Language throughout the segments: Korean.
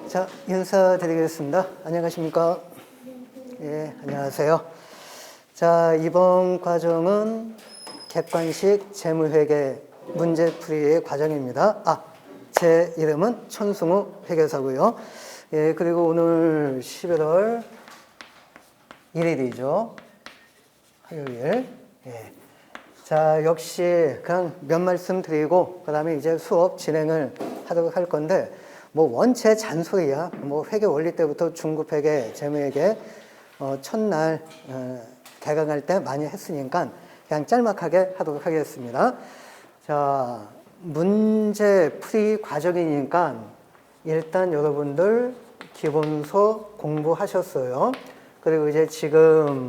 자, 인사드리겠습니다. 안녕하십니까? 예, 안녕하세요. 자, 이번 과정은 객관식 재무회계 문제풀이의 과정입니다. 제 이름은 천승우 회계사고요. 예, 그리고 오늘 11월 1일이죠. 화요일. 예. 자, 역시 그냥 몇 말씀 드리고 그 다음에 이제 수업 진행을 하도록 할 건데, 뭐 원체 잔소리야. 뭐 회계 원리 때부터 중급회계, 재무회계 첫날 개강할 때 많이 했으니까 그냥 짤막하게 하도록 하겠습니다. 자, 문제 풀이 과정이니까 일단 여러분들 기본서 공부하셨어요. 그리고 이제 지금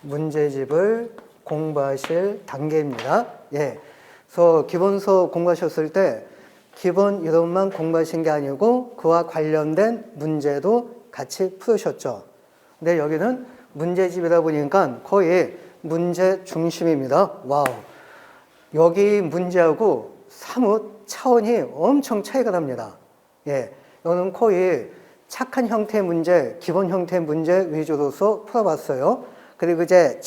문제집을 공부하실 단계입니다. 예. 그래서 기본서 공부하셨을 때 기본 이론만 공부하신 게 아니고 그와 관련된 문제도 같이 풀으셨죠. 근데 여기는 문제집이다 보니까 거의 문제 중심입니다. 와우. 여기 문제하고 사뭇 차원이 엄청 차이가 납니다. 예. 이거는 거의 착한 형태의 문제, 기본 형태의 문제 위주로서 풀어봤어요. 그리고 이제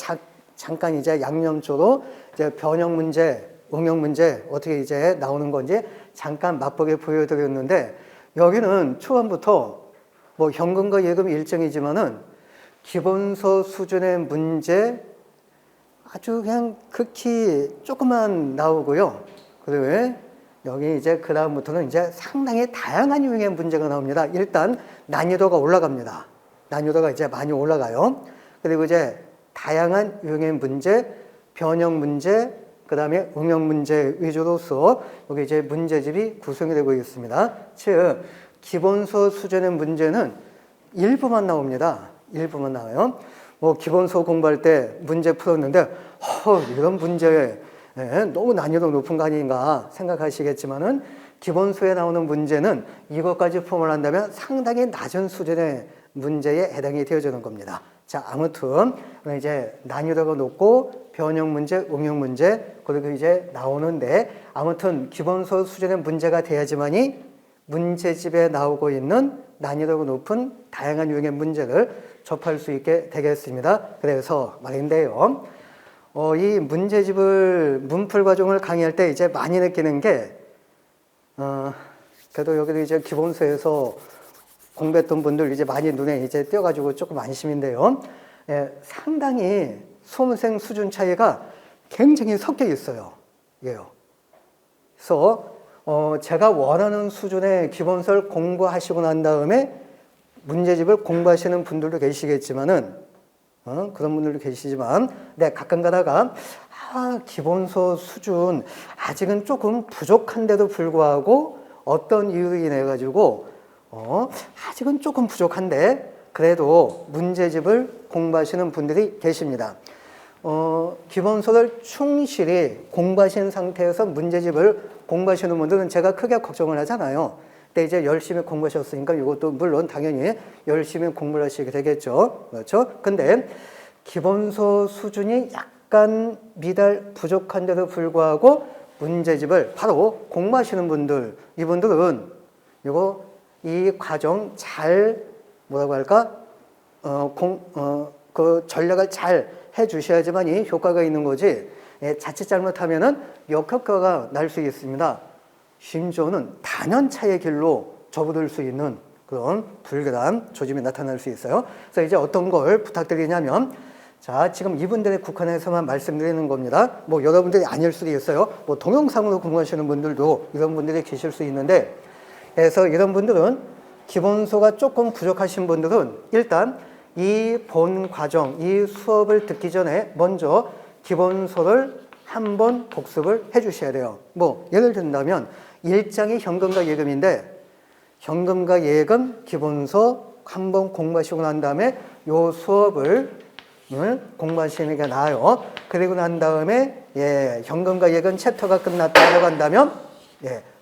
잠깐 이제 양념조로 이제 변형 문제, 응용 문제 어떻게 이제 나오는 건지 잠깐 맛보게 보여드렸는데, 여기는 초반부터 뭐 현금과 예금 일정이지만은 기본서 수준의 문제 아주 그냥 극히 조금만 나오고요. 그리고 여기 이제 그 다음부터는 이제 상당히 다양한 유형의 문제가 나옵니다. 일단 난이도가 올라갑니다. 난이도가 이제 많이 올라가요. 그리고 이제 다양한 유형의 문제, 변형 문제, 그 다음에 응용 문제 위주로서 여기 이제 문제집이 구성이 되고 있습니다. 즉, 기본서 수준의 문제는 일부만 나옵니다. 일부만 나와요. 뭐 기본서 공부할 때 문제 풀었는데 이런 문제 너무 난이도 높은 거 아닌가 생각하시겠지만은 기본서에 나오는 문제는 이것까지 포함을 한다면 상당히 낮은 수준의 문제에 해당이 되어지는 겁니다. 자, 아무튼 이제 난이도가 높고 변형 문제, 응용 문제 그리고 이제 나오는데, 아무튼 기본서 수준의 문제가 돼야지만이 문제집에 나오고 있는 난이도가 높은 다양한 유형의 문제를 접할 수 있게 되겠습니다. 그래서 말인데요. 이 문제집을 문풀 과정을 강의할 때 이제 많이 느끼는 게, 그래도 여기도 이제 기본서에서 공부했던 분들 이제 많이 눈에 이제 띄어가지고 조금 안심인데요. 예, 상당히 수험생 수준 차이가 굉장히 섞여 있어요. 예요. 그래서 제가 원하는 수준의 기본서를 공부하시고 난 다음에 문제집을 공부하시는 분들도 계시겠지만은, 그런 분들도 계시지만, 네, 가끔 가다가 기본서 수준 아직은 조금 부족한데도 불구하고 어떤 이유로 인해 가지고 아직은 조금 부족한데 그래도 문제집을 공부하시는 분들이 계십니다. 기본서를 충실히 공부하신 상태에서 문제집을 공부하시는 분들은 제가 크게 걱정을 하잖아요. 근데 이제 열심히 공부하셨으니까 이것도 물론 당연히 열심히 공부를 하시게 되겠죠. 그렇죠? 근데 기본서 수준이 약간 미달 부족한데도 불구하고 문제집을 바로 공부하시는 분들, 이분들은 이 과정 잘 뭐라고 할까? 그 전략을 잘 해주셔야지만이 효과가 있는 거지. 예, 자칫 잘못하면은 역효과가 날 수 있습니다. 심지어는 단연차의 길로 접어들 수 있는 그런 불길한 조짐이 나타날 수 있어요. 그래서 이제 어떤 걸 부탁드리냐면, 자, 지금 이분들의 국한에서만 말씀드리는 겁니다. 뭐 여러분들이 아닐 수도 있어요. 뭐 동영상으로 공부하시는 분들도 이런 분들이 계실 수 있는데, 그래서 이런 분들은 기본서가 조금 부족하신 분들은 일단 이 본 과정, 이 수업을 듣기 전에 먼저 기본서를 한번 복습을 해 주셔야 돼요. 뭐 예를 든다면 1장이 현금과 예금인데 현금과 예금 기본서 한번 공부하시고 난 다음에 요 수업을 공부하시는 게 나아요. 그리고 난 다음에 현금과 예금 챕터가 끝났다고 한다면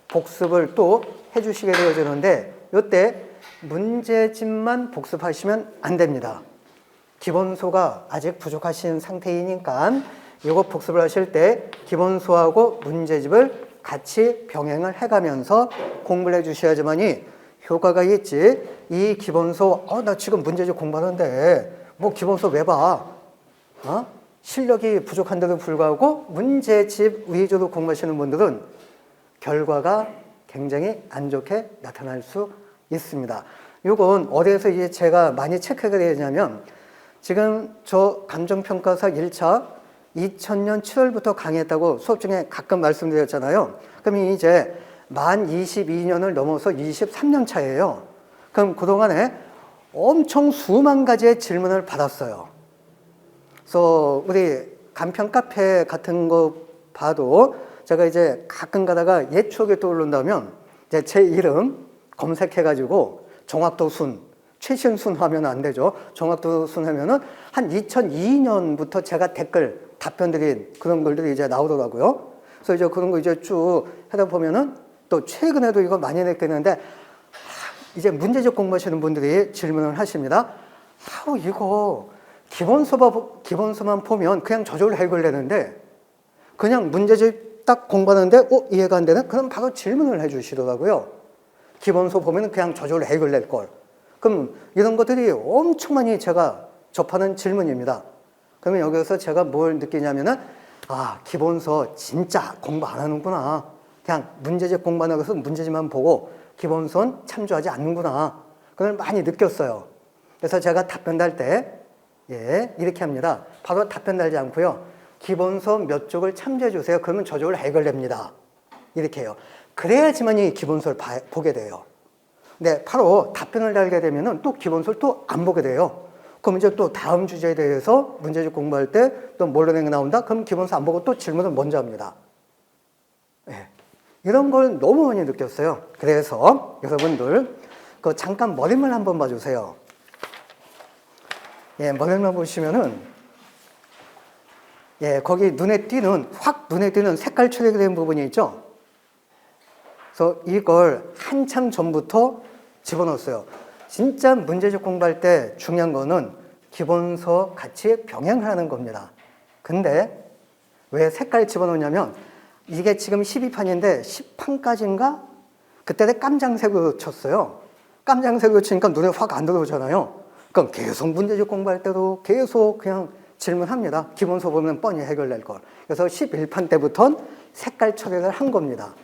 복습을 또 해주시게 되어지는데, 이때 문제집만 복습하시면 안 됩니다. 기본소가 아직 부족하신 상태이니까 이거 복습을 하실 때 기본소하고 문제집을 같이 병행을 해가면서 공부를 해주셔야지만이 효과가 있지. 이 기본서, 나 지금 문제집 공부하는데, 뭐 기본서 왜 봐? 실력이 부족한데도 불구하고 문제집 위주로 공부하시는 분들은 결과가 굉장히 안 좋게 나타날 수 있습니다. 이건 어디에서 이제 제가 많이 체크가 되냐면, 지금 저 감정평가사 1차 2000년 7월부터 강의했다고 수업 중에 가끔 말씀드렸잖아요. 그럼 이제 만 22년을 넘어서 23년 차예요. 그럼 그동안에 엄청 수만 가지의 질문을 받았어요. 그래서 우리 간편 카페 같은 거 봐도 제가 이제 가끔 가다가 옛 추억이 떠오른다면 이제 제 이름 검색해가지고 정확도순, 최신 순 하면 안 되죠. 정확도순 하면은 한 2002년부터 제가 댓글 답변 드린 그런 글들이 이제 나오더라고요. 그래서 이제 그런 거 이제 쭉 하다 보면은 또 최근에도 이거 많이 느꼈는데 이제 문제집 공부하시는 분들이 질문을 하십니다. 이거 기본서만 보면 그냥 저절로 해결되는데 그냥 문제집 딱 공부하는데 이해가 안 되는? 그럼 바로 질문을 해 주시더라고요. 기본서 보면 그냥 저절로 해결될 걸. 그럼 이런 것들이 엄청 많이 제가 접하는 질문입니다. 그러면 여기서 제가 뭘 느끼냐면은 기본서 진짜 공부 안 하는구나. 그냥 문제집 공부하는 것은 문제집만 보고 기본서는 참조하지 않는구나. 그걸 많이 느꼈어요. 그래서 제가 답변 달 때 이렇게 합니다. 바로 답변 달지 않고요. 기본서 몇 쪽을 참조해 주세요. 그러면 저쪽으로 해결됩니다. 이렇게 해요. 그래야지만 이 기본서를 보게 돼요. 근데 바로 답변을 달게 되면은 또 기본서를 또 안 보게 돼요. 그럼 이제 또 다음 주제에 대해서 문제집 공부할 때 또 모르는 게 나온다? 그럼 기본서 안 보고 또 질문을 먼저 합니다. 이런 걸 너무 많이 느꼈어요. 그래서 여러분들 잠깐 머리만 한번 봐주세요. 머리만 보시면은 거기 확 눈에 띄는 색깔 처리가 된 부분이 있죠. 그래서 이걸 한참 전부터 집어넣었어요. 진짜 문제집 공부할 때 중요한 거는 기본서 같이 병행을 하는 겁니다. 근데 왜 색깔 집어넣냐면 이게 지금 12판인데 10판까지인가? 그때 깜장색으로 쳤어요. 깜장색으로 치니까 눈에 확 안 들어오잖아요. 그럼 계속 문제집 공부할 때도 계속 그냥 질문합니다. 기본서 보면 뻔히 해결될 걸. 그래서 11판 때부터는 색깔 처리를 한 겁니다.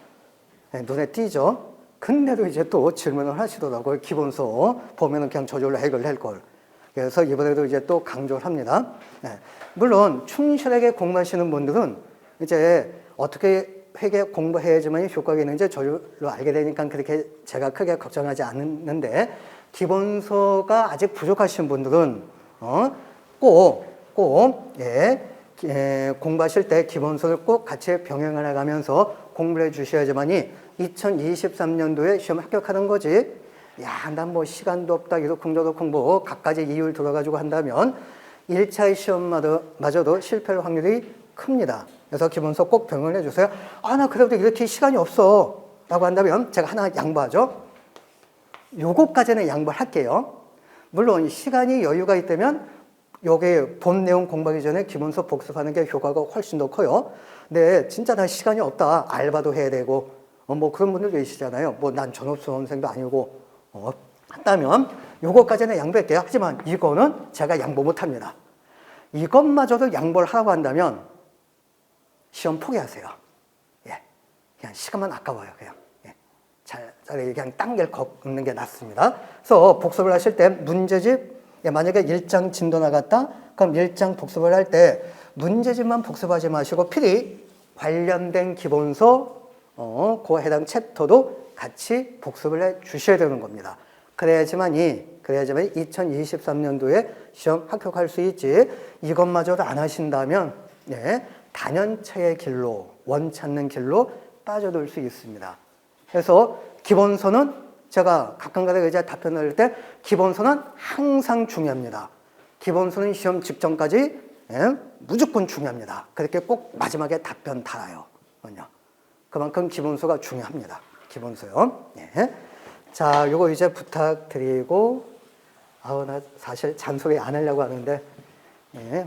눈에 띄죠? 근데도 이제 또 질문을 하시더라고요. 기본서 보면은 그냥 저절로 해결될 걸. 그래서 이번에도 이제 또 강조를 합니다. 물론 충실하게 공부하시는 분들은 이제 어떻게 회계 공부해야지만 효과가 있는지 저절로 알게 되니까 그렇게 제가 크게 걱정하지 않는데 기본서가 아직 부족하신 분들은 공부하실 때 기본서를 꼭 같이 병행을 해가면서 공부를 해 주셔야지만이 2023년도에 시험 합격하는 거지. 난 뭐 시간도 없다, 이러쿵저러쿵 공부 각가지 이유를 들어가지고 한다면 1차 시험마저도 실패할 확률이 큽니다. 그래서 기본서 꼭 병행을 해주세요. 나 그래도 이렇게 시간이 없어 라고 한다면 제가 하나 양보하죠. 요거까지는 양보를 할게요. 물론 시간이 여유가 있다면 요게 본 내용 공부하기 전에 기본서 복습하는 게 효과가 훨씬 더 커요. 근데 진짜 나 시간이 없다, 알바도 해야 되고 뭐 그런 분들 계시잖아요. 뭐 난 전업수험생도 아니고 한다면 요거까지는 양보할게요. 하지만 이거는 제가 양보 못합니다. 이것마저도 양보를 하라고 한다면 시험 포기하세요. 그냥 시간만 아까워요. 그냥 차라리 그냥 딴길 걷는 게 낫습니다. 그래서 복습을 하실 때 문제집 만약에 1장 진도 나갔다? 그럼 1장 복습을 할 때 문제집만 복습하지 마시고 필히 관련된 기본서 그 해당 챕터도 같이 복습을 해 주셔야 되는 겁니다. 그래야지만이 2023년도에 시험 합격할 수 있지. 이것마저도 안 하신다면 단연차의 길로, 원찾는 길로 빠져들 수 있습니다. 그래서 기본서는 제가 가끔가다 이제 답변을 할 때 기본서는 항상 중요합니다. 기본서는 시험 직전까지 무조건 중요합니다. 그렇게 꼭 마지막에 답변 달아요. 그만큼 기본서가 중요합니다. 기본서요. 자, 요거 이제 부탁드리고, 나 사실 잔소리 안 하려고 하는데,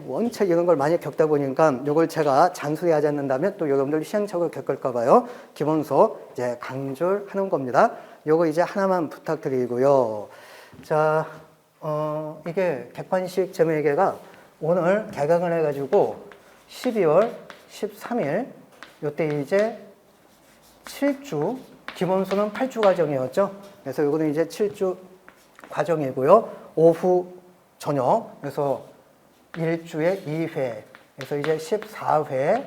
원체 이런 걸 많이 겪다 보니까 요걸 제가 잔소리 하지 않는다면 또 여러분들 시행착오를 겪을까봐요. 기본서 이제 강조를 하는 겁니다. 요거 이제 하나만 부탁드리고요. 자, 이게 객관식 재무회계가 오늘 개강을 해가지고 12월 13일 요때 이제 7주 기본수는 8주 과정이었죠. 그래서 요거는 이제 7주 과정이고요. 오후 저녁 그래서 1주에 2회 그래서 이제 14회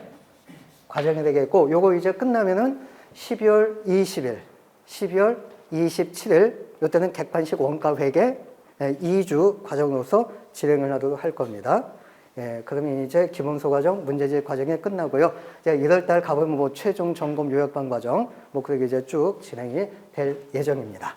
과정이 되겠고 요거 이제 끝나면은 12월 20일, 12월 27일 요때는 객관식 원가 회계 2주 과정으로서 진행을 하도록 할 겁니다. 예, 그러면 이제 기본소 과정, 문제집 과정이 끝나고요. 이제 1월달 가보면 뭐 최종 점검 요약반 과정, 뭐 그렇게 이제 쭉 진행이 될 예정입니다.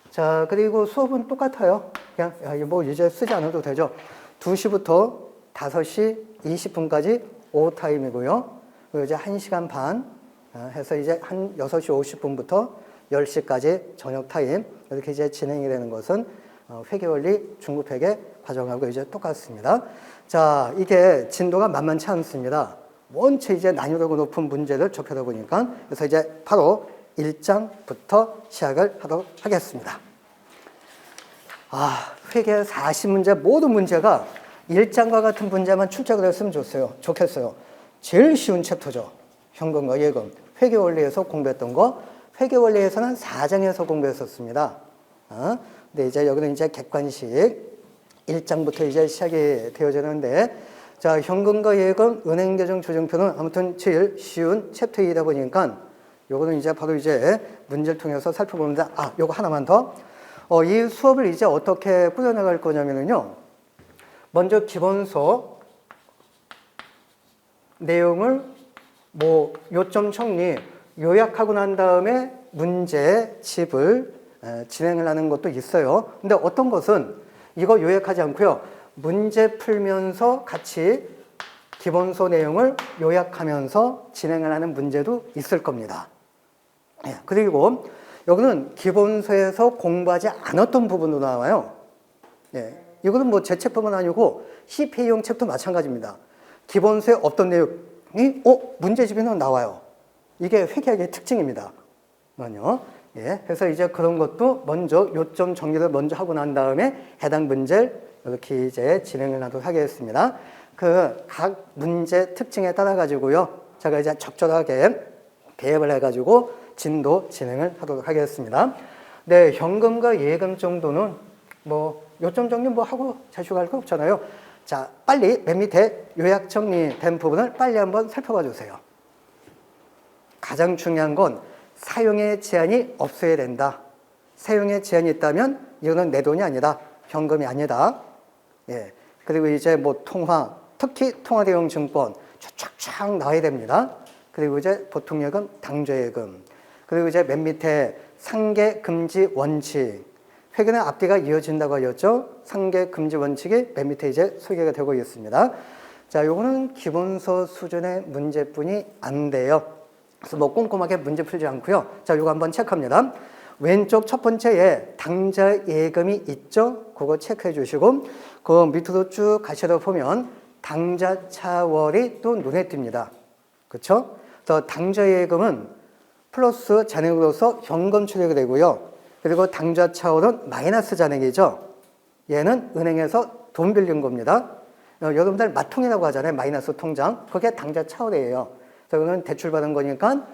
자, 그리고 수업은 똑같아요. 그냥 뭐 이제 쓰지 않아도 되죠. 2시부터 5시 20분까지 오후 타임이고요. 그리고 이제 1시간 반 해서 이제 한 6시 50분부터 10시까지 저녁 타임 이렇게 이제 진행이 되는 것은 회계원리 중급회계 과정하고 이제 똑같습니다. 자, 이게 진도가 만만치 않습니다. 원체 이제 난이도가 높은 문제를 접하다 보니까 그래서 이제 바로 1장부터 시작을 하도록 하겠습니다. 회계 40문제 모든 문제가 1장과 같은 문제만 출제가 됐으면 좋겠어요. 제일 쉬운 챕터죠. 현금과 예금. 회계원리에서 공부했던 거. 회계원리에서는 4장에서 공부했었습니다. 근데 이제 여기는 이제 객관식 1장부터 이제 시작이 되어지는데, 자, 현금과 예금, 은행계정 조정표는 아무튼 제일 쉬운 챕터이다 보니까 요거는 이제 바로 이제 문제를 통해서 살펴보는데, 요거 하나만 더. 이 수업을 이제 어떻게 꾸려나갈 거냐면요. 먼저 기본서 내용을 뭐 요점 정리, 요약하고 난 다음에 문제집을 진행을 하는 것도 있어요. 근데 어떤 것은 이거 요약하지 않고요. 문제 풀면서 같이 기본서 내용을 요약하면서 진행을 하는 문제도 있을 겁니다. 그리고 여기는 기본서에서 공부하지 않았던 부분도 나와요. 이거는 뭐 제 챕터만 아니고 CPA용 챕터 마찬가지입니다. 기본서에 없던 내용이 문제집에는 나와요. 이게 회계학의 특징입니다. 그래서 이제 그런 것도 먼저 요점 정리를 먼저 하고 난 다음에 해당 문제를 이렇게 이제 진행을 하도록 하겠습니다. 그 각 문제 특징에 따라 가지고요. 제가 이제 적절하게 배합을 해가지고 진도 진행을 하도록 하겠습니다. 네, 현금과 예금 정도는 뭐 요점 정리 뭐 하고 자식할 거 없잖아요. 자, 빨리 맨 밑에 요약 정리된 부분을 빨리 한번 살펴봐 주세요. 가장 중요한 건 사용의 제한이 없어야 된다. 사용의 제한이 있다면 이거는 내 돈이 아니다. 현금이 아니다. 그리고 이제 뭐 통화, 특히 통화대용 증권 쫙쫙 나와야 됩니다. 그리고 이제 보통예금, 당좌예금. 그리고 이제 맨 밑에 상계 금지 원칙. 회계는 앞뒤가 이어진다고 하였죠. 상계 금지 원칙이 맨 밑에 이제 소개가 되고 있습니다. 자, 요거는 기본서 수준의 문제뿐이 안 돼요. 그래서 뭐 꼼꼼하게 문제 풀지 않고요. 자, 요거 한번 체크합니다. 왼쪽 첫 번째에 당좌 예금이 있죠? 그거 체크해 주시고 그 밑으로 쭉 가시다 보면 당좌 차월이 또 눈에 띕니다. 그렇죠? 그래서 당좌 예금은 플러스 잔액으로서 현금 처리가 되고요. 그리고 당좌 차월은 마이너스 잔액이죠. 얘는 은행에서 돈 빌린 겁니다. 여러분들 마통이라고 하잖아요. 마이너스 통장. 그게 당좌 차월이에요. 그거는 대출받은 거니까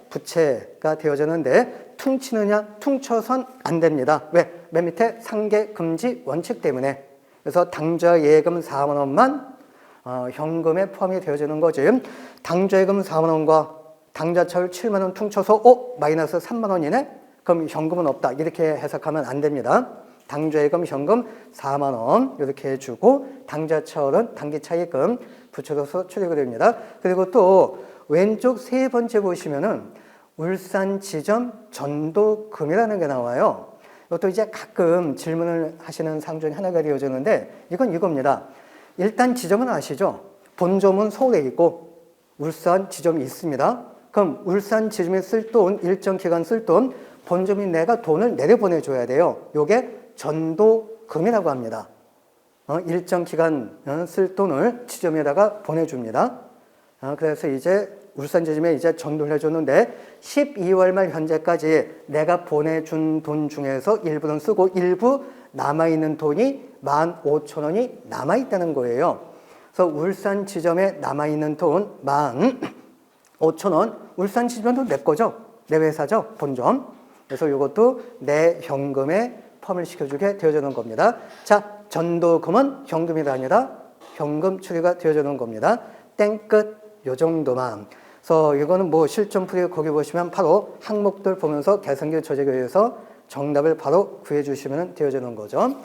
부채가 되어졌는데 퉁치느냐? 퉁쳐선 안 됩니다. 왜? 맨 밑에 상계 금지 원칙 때문에. 그래서 당좌 예금 4만 원만 현금에 포함이 되어지는 거지. 당좌 예금 4만 원과 당좌 차월 7만 원 퉁쳐서 마이너스 3만 원이네? 그럼 현금은 없다. 이렇게 해석하면 안 됩니다. 당좌 예금 현금 4만 원 이렇게 해주고 당좌 차월은 단기 차익금 붙여서 출력이 됩니다. 그리고 또 왼쪽 세 번째 보시면은 울산 지점 전도금이라는 게 나와요. 이것도 이제 가끔 질문을 하시는 상 중에 하나가 되어지는데 이건 이겁니다. 일단 지점은 아시죠? 본점은 서울에 있고 울산 지점이 있습니다. 그럼 울산 지점에 쓸 돈, 일정 기간 쓸 돈, 본점이 내가 돈을 내려보내줘야 돼요. 요게 전도금이라고 합니다. 일정 기간 쓸 돈을 지점에다가 보내줍니다. 그래서 이제 울산지점에 이제 전도를 해줬는데 12월 말 현재까지 내가 보내준 돈 중에서 일부는 쓰고 일부 남아있는 돈이 15,000원이 남아있다는 거예요. 그래서 울산지점에 남아있는 돈 15,000원, 울산지점도 내 거죠. 내 회사죠. 본점. 그래서 이것도 내 현금에 펌을 시켜주게 되어주는 겁니다. 자, 전도금은 현금이 아니라 현금 처리가 되어주는 겁니다. 땡끝 요 정도만. 그래서 이거는 뭐 실전풀이 거기 보시면 바로 항목들 보면서 계산기 조직에 의해서 정답을 바로 구해주시면 되어주는 거죠.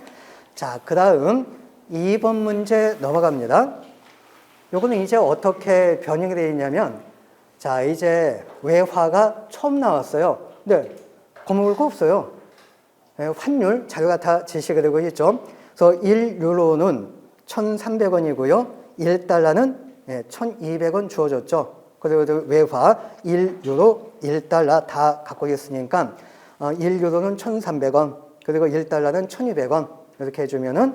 자, 그 다음 2번 문제 넘어갑니다. 요거는 이제 어떻게 변형이 되어 있냐면, 자, 이제 외화가 처음 나왔어요. 근데 거머물 거 없어요. 환율 자료가 다 제시가 되고 있죠. 그래서 1유로는 1,300원이고요. 1달러는 1,200원 주어졌죠. 그리고 외화 1유로, 1달러 다 갖고 있으니까 1유로는 1,300원, 그리고 1달러는 1,200원 이렇게 해주면은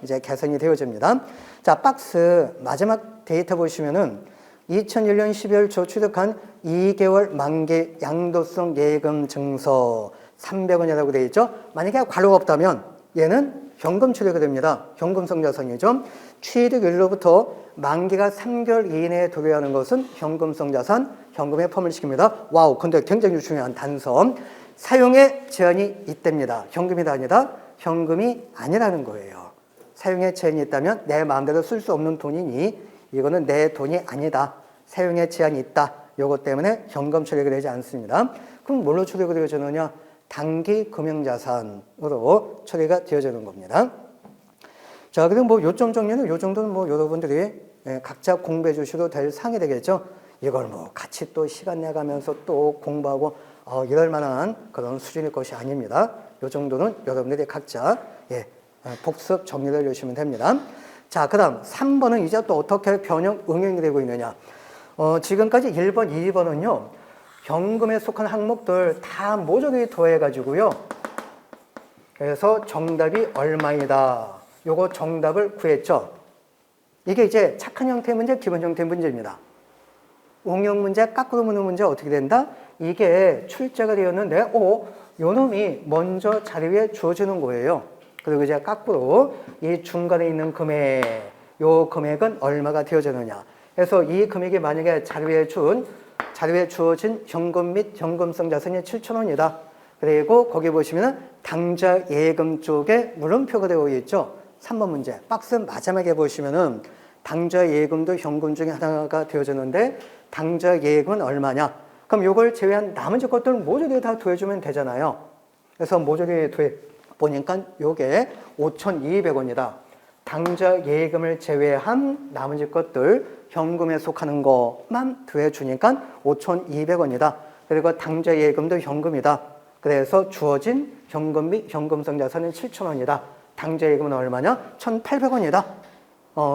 이제 계산이 되어집니다. 자, 박스 마지막 데이터 보시면은 2001년 12월 초 취득한 2개월 만기 양도성 예금 증서 300원이라고 되어 있죠. 만약에 괄호가 없다면 얘는 현금 처리가 됩니다. 현금성 자산이죠. 취득일로부터 만기가 3개월 이내에 도래하는 것은 현금성 자산, 현금에 펌을 시킵니다. 와우, 근데 굉장히 중요한 단서. 사용에 제한이 있답니다. 현금이 아니라 현금이 아니라는 거예요. 사용에 제한이 있다면 내 마음대로 쓸 수 없는 돈이니 이거는 내 돈이 아니다. 사용에 제한이 있다. 이것 때문에 현금 처리가 되지 않습니다. 그럼 뭘로 처리가 되어지느냐? 단기 금융자산으로 처리가 되어지는 겁니다. 자, 그리고 뭐 요점 정리는 요 정도는 뭐 여러분들이 각자 공부해 주셔도 될 상이 되겠죠. 이걸 뭐 같이 또 시간 내가면서 또 공부하고 이럴 만한 그런 수준의 것이 아닙니다. 요 정도는 여러분들이 각자 복습 정리를 해주시면 됩니다. 자, 그 다음 3번은 이제 또 어떻게 변형 응용이 되고 있느냐. 지금까지 1번, 2번은요. 현금에 속한 항목들 다 모조리 더해가지고요. 그래서 정답이 얼마이다. 요거 정답을 구했죠. 이게 이제 착한 형태의 문제, 기본 형태의 문제입니다. 응용 문제, 까꾸로 묻는 문제 어떻게 된다? 이게 출제가 되었는데, 요 놈이 먼저 자리 위에 주어지는 거예요. 그리고 이제 까꾸로 이 중간에 있는 금액, 요 금액은 얼마가 되어지느냐. 그래서 이 금액이 만약에 자리 위에 주어진 현금 및 현금성 자산이 7,000원이다. 그리고 거기 보시면 당좌 예금 쪽에 물음표가 되어 있죠. 3번 문제. 박스 마지막에 보시면은 당좌 예금도 현금 중에 하나가 되어지는데 당좌 예금은 얼마냐? 그럼 요걸 제외한 나머지 것들 모조리 다 더해주면 되잖아요. 그래서 모조리 더해 보니까 요게 5,200원이다. 당좌 예금을 제외한 나머지 것들 현금에 속하는 것만 더해주니까 5,200원이다. 그리고 당좌 예금도 현금이다. 그래서 주어진 현금 및 현금성 자산은 7,000원이다. 당좌 예금은 얼마냐? 1,800원이다.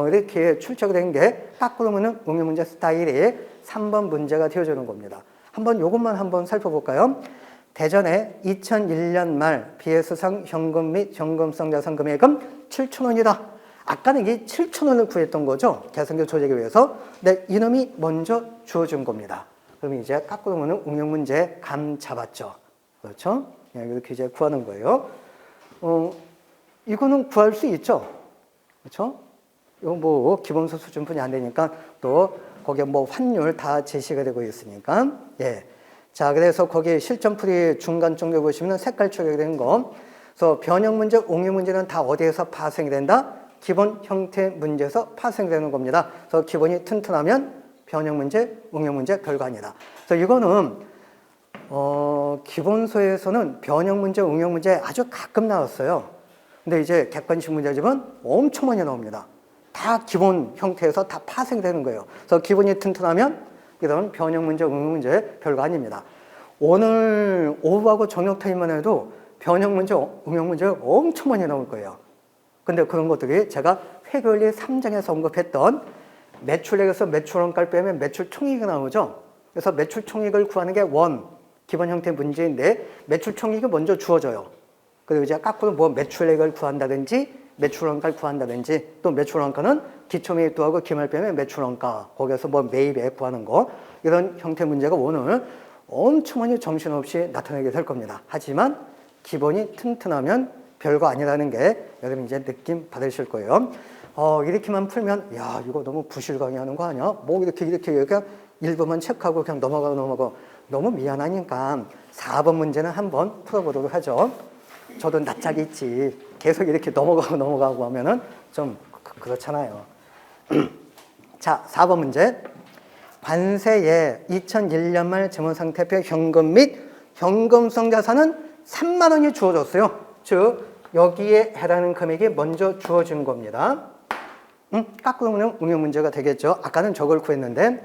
이렇게 출제가 된 게 까꾸로 묻는 응용 문제 스타일이 3번 문제가 되어주는 겁니다. 한번 요것만 한번 살펴볼까요? 대전에 2001년 말 BS상 현금 및 현금성 자산 금액은 7,000원이다. 아까는 이 7,000원을 구했던 거죠. 계산기 조작에 의해서. 근데 이놈이 먼저 주어진 겁니다. 그럼 이제 까꾸로 묻는 응용 문제 감 잡았죠. 그렇죠? 이렇게 이제 구하는 거예요. 이거는 구할 수 있죠. 그렇죠? 이거 뭐 기본서 수준뿐이 안 되니까 또 거기에 뭐 환율 다 제시가 되고 있으니까. 예. 자, 그래서 거기 실전풀이 중간 쪽에 보시면 색깔 처리된 거. 그래서 변형 문제, 응용 문제는 다 어디에서 파생이 된다? 기본 형태 문제에서 파생되는 겁니다. 그래서 기본이 튼튼하면 변형 문제, 응용 문제 별거 아니다. 그래서 이거는 기본서에서는 변형 문제, 응용 문제 아주 가끔 나왔어요. 근데 이제 객관식 문제집은 엄청 많이 나옵니다. 다 기본 형태에서 다 파생되는 거예요. 그래서 기본이 튼튼하면 이런 변형 문제, 응용 문제 별거 아닙니다. 오늘 오후하고 저녁 타임만 해도 변형 문제, 응용 문제 엄청 많이 나올 거예요. 근데 그런 것들이 제가 회계원리 3장에서 언급했던 매출액에서 매출원가를 빼면 매출 총익이 나오죠. 그래서 매출 총익을 구하는 게 기본 형태 문제인데 매출 총익이 먼저 주어져요. 그리고 이제 까꾸로 뭐 매출액을 구한다든지 매출원가를 구한다든지 또 매출원가는 기초매입도하고 기말 빼면 매출원가 거기에서 뭐 매입액 구하는 거 이런 형태 문제가 오늘 엄청 많이 정신없이 나타나게 될 겁니다. 하지만 기본이 튼튼하면 별거 아니라는 게 여러분 이제 느낌 받으실 거예요. 이렇게만 풀면 야 이거 너무 부실강의 하는 거 아니야? 뭐 이렇게 그냥 1번만 체크하고 그냥 넘어가 너무 미안하니까 4번 문제는 한번 풀어보도록 하죠. 저도 낯짝이 있지. 계속 이렇게 넘어가고 하면은 좀 그렇잖아요. 자, 4번 문제. 관세에 2001년 말 재무상태표 현금 및 현금성 자산은 3만 원이 주어졌어요. 즉 여기에 해당하는 금액이 먼저 주어진 겁니다. 깎으면 응용 문제가 되겠죠. 아까는 저걸 구했는데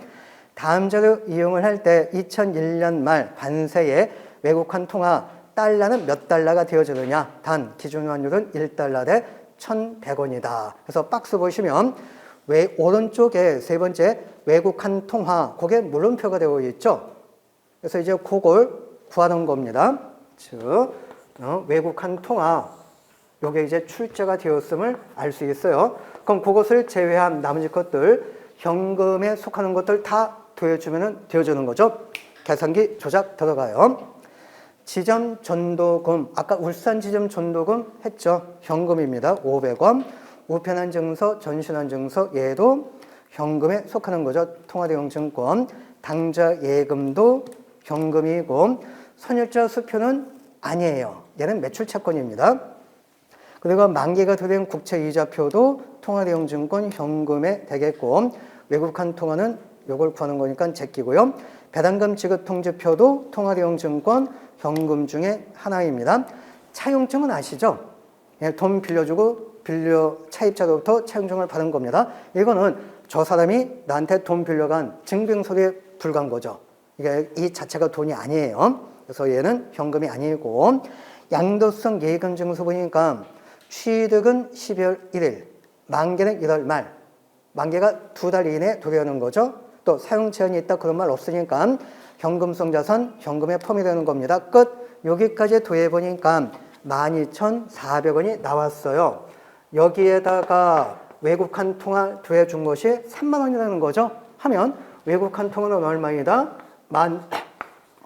다음 자료 이용을 할 때 2001년 말 관세에 외국환 통화 달러는 몇 달러가 되어지느냐. 단 기준 환율은 1달러 대 1,100원이다. 그래서 박스 보시면 오른쪽에 세 번째 외국환 통화 그게 물음표가 되어 있죠. 그래서 이제 그걸 구하는 겁니다. 즉 외국환 통화 요게 이제 출제가 되었음을 알 수 있어요. 그럼 그것을 제외한 나머지 것들 현금에 속하는 것들 다 되어주는 거죠. 계산기 조작 들어가요. 지점 전도금 아까 울산 지점 전도금 했죠. 현금입니다. 500원. 우편한 증서, 전신한 증서 얘도 현금에 속하는 거죠. 통화대용 증권. 당좌 예금도 현금이고 선율자 수표는 아니에요. 얘는 매출 채권입니다. 그리고 만기가 된 국채 이자표도 통화대용 증권 현금에 되겠고 외국환 통화는 요걸 구하는 거니까 제끼고요. 배당금 지급 통지표도 통화대용 증권 현금 중에 하나입니다. 차용증은 아시죠? 돈 빌려주고 차입자로부터 차용증을 받은 겁니다. 이거는 저 사람이 나한테 돈 빌려간 증빙서류에 불과한 거죠. 이게 이 자체가 돈이 아니에요. 그래서 얘는 현금이 아니고 양도성 예금증서 보니까 취득은 12월 1일, 만기는 1월 말. 만기가 2달 이내에 도래하는 거죠. 또 사용 제한이 있다 그런 말 없으니까 현금성 자산, 현금에 포함되는 겁니다. 끝. 여기까지 도해보니까 12,400원이 나왔어요. 여기에다가 외국환 통화 더해준 것이 3만 원이라는 거죠. 하면 외국환 통화는 얼마이다?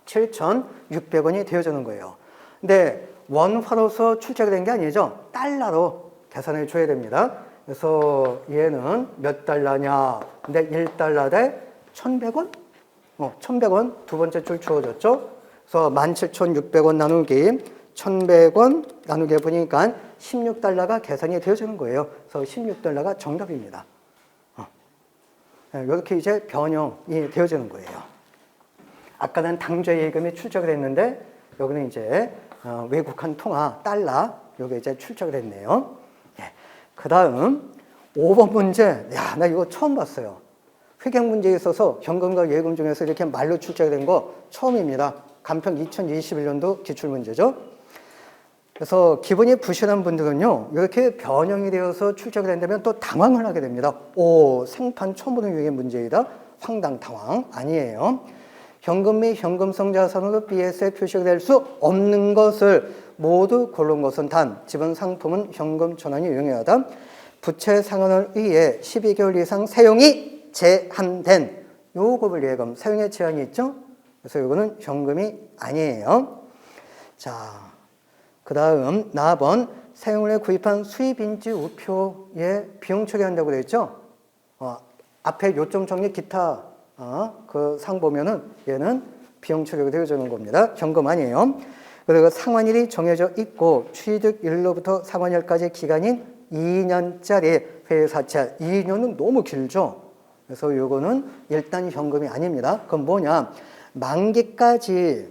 17,600원이 되어주는 거예요. 근데 원화로서 출제가 된 게 아니죠. 달러로 계산해 줘야 됩니다. 그래서 얘는 몇 달러냐? 근데 1달러 대 1,100원? 1,100원 두 번째 줄 주어졌죠. 그래서 17,600원 나누기 1,100원 나누기 해보니까 16달러가 계산이 되어지는 거예요. 그래서 16달러가 정답입니다. 이렇게 이제 변형이 되어지는 거예요. 아까는 당좌 예금이 출제가 됐는데 여기는 이제 외국환 통화 달러 요게 이제 출제가 됐네요. 그 다음 5번 문제. 야, 나 이거 처음 봤어요. 회계 문제에 있어서 현금과 예금 중에서 이렇게 말로 출제가 된 거 처음입니다. 간편 2021년도 기출문제죠. 그래서 기분이 부실한 분들은요, 이렇게 변형이 되어서 출제가 된다면 또 당황을 하게 됩니다. 생판 처음 보는 유형의 문제이다. 황당, 당황. 아니에요. 현금 및 현금성 자산으로 BS에 표시가 될 수 없는 것을 모두 고른 것은 단, 지분 상품은 현금 전환이 유용하다. 부채 상환을 위해 12개월 이상 사용이 제한된 요금을 예금, 사용의 제한이 있죠? 그래서 이거는 현금이 아니에요. 자, 그 다음, 나번 사용을 해 구입한 수입인지 우표에 비용 처리한다고 되어 있죠? 앞에 요점 정리 기타, 그 상 보면은 얘는 비용 처리가 되어주는 겁니다. 현금 아니에요. 그리고 상환일이 정해져 있고 취득일로부터 상환일까지 기간인 2년짜리 회사채. 2년은 너무 길죠? 그래서 이거는 일단 현금이 아닙니다. 그럼 뭐냐? 만기까지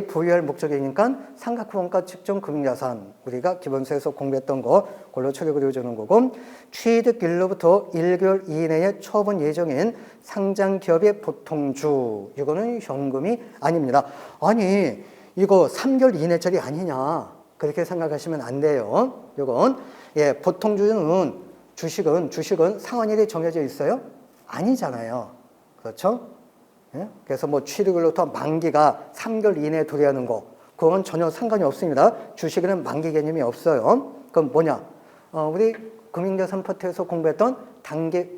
보유할 목적이니까 상각후원가 측정 금융자산 우리가 기본서에서 공부했던 거 그걸로 처리가 되어주는 거고 취득일로부터 1개월 이내에 처분 예정인 상장기업의 보통주 이거는 현금이 아닙니다. 아니 이거 3개월 이내짜리 아니냐 그렇게 생각하시면 안 돼요. 이건 보통주는 주식은 상환일이 정해져 있어요? 아니잖아요. 그렇죠? 그래서 뭐 취득일로부터 만기가 3개월 이내에 도래하는 거 그건 전혀 상관이 없습니다. 주식에는 만기 개념이 없어요. 그럼 뭐냐? 우리 금융자산 파트에서 공부했던 단기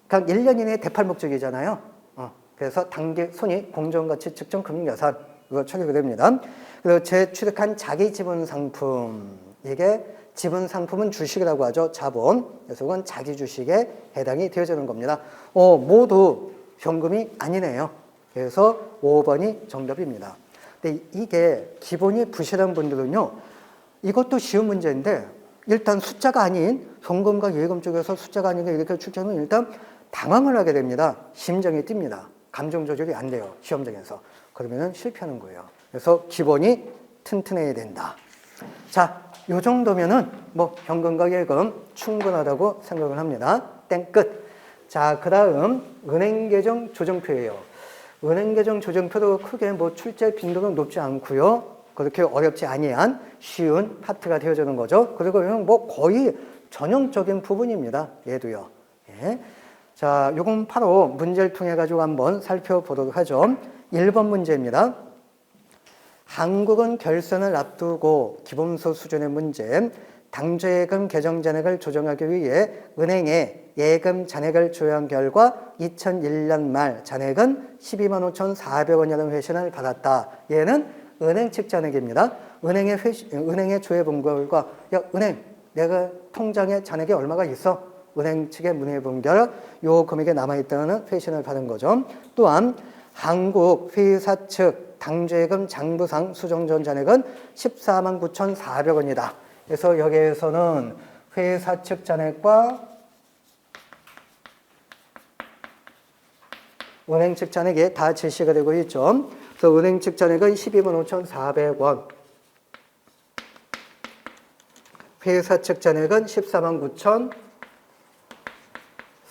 각 1년 이내에 대팔 목적이잖아요. 그래서 단기 손익 공정가치 측정 금융자산 이거 처리가 됩니다. 그리고 재취득한 자기 지분 상품 이게 지분 상품은 주식이라고 하죠. 자본. 그래서 이건 자기 주식에 해당이 되어지는 겁니다. 모두 현금이 아니네요. 그래서 5번이 정답입니다. 근데 이게 기본이 부실한 분들은요. 이것도 쉬운 문제인데 일단 숫자가 아닌 현금과 예금 쪽에서 숫자가 아닌 게 이렇게 출제하면 일단 당황을 하게 됩니다. 심장이 뜁니다. 감정 조절이 안 돼요. 시험장에서. 그러면 실패하는 거예요. 그래서 기본이 튼튼해야 된다. 자, 요 정도면은 뭐 현금과 예금 충분하다고 생각을 합니다. 땡 끝. 자, 그 다음 은행 계정 조정표예요. 은행 계정 조정표도 크게 뭐 출제 빈도는 높지 않고요. 그렇게 어렵지 아니한 쉬운 파트가 되어주는 거죠. 그리고 뭐 거의 전형적인 부분입니다. 얘도요. 예. 자, 요건 바로 문제를 통해 가지고 한번 살펴보도록 하죠. 1번 문제입니다. 한국은 결선을 앞두고 기본소 수준의 문제, 당좌예금 계정 잔액을 조정하기 위해 은행에 예금 잔액을 조회한 결과 2001년 말 잔액은 12만 5,400원이라는 회신을 받았다. 얘는 은행 측 잔액입니다. 은행에 조회 본 결과, 야, 은행, 내가 통장에 잔액이 얼마가 있어? 은행 측에 문의 본 결과 요 금액에 남아있다는 회신을 받은 거죠. 또한 한국 회사 측 당좌예금 장부상 수정전 잔액은 14만 9,400원이다. 그래서 여기에서는 회사 측 잔액과 은행 측 잔액이 다 제시가 되고 있죠. 그래서 은행 측 잔액은 12만 5,400원. 회사 측 잔액은 14만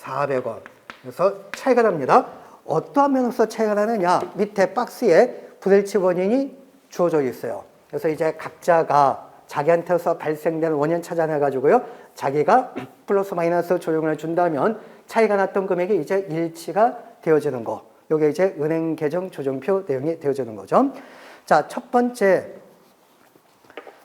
9,400원. 그래서 차이가 납니다. 어떠한 면에서 차이가 나느냐? 밑에 박스에 부대치 원인이 주어져 있어요. 그래서 이제 각자가 자기한테서 발생된 원인 찾아내가지고요. 자기가 플러스 마이너스 조정을 준다면 차이가 났던 금액이 이제 일치가 되어지는 거. 요게 이제 은행 계정 조정표 내용이 되어지는 거죠. 자, 첫 번째.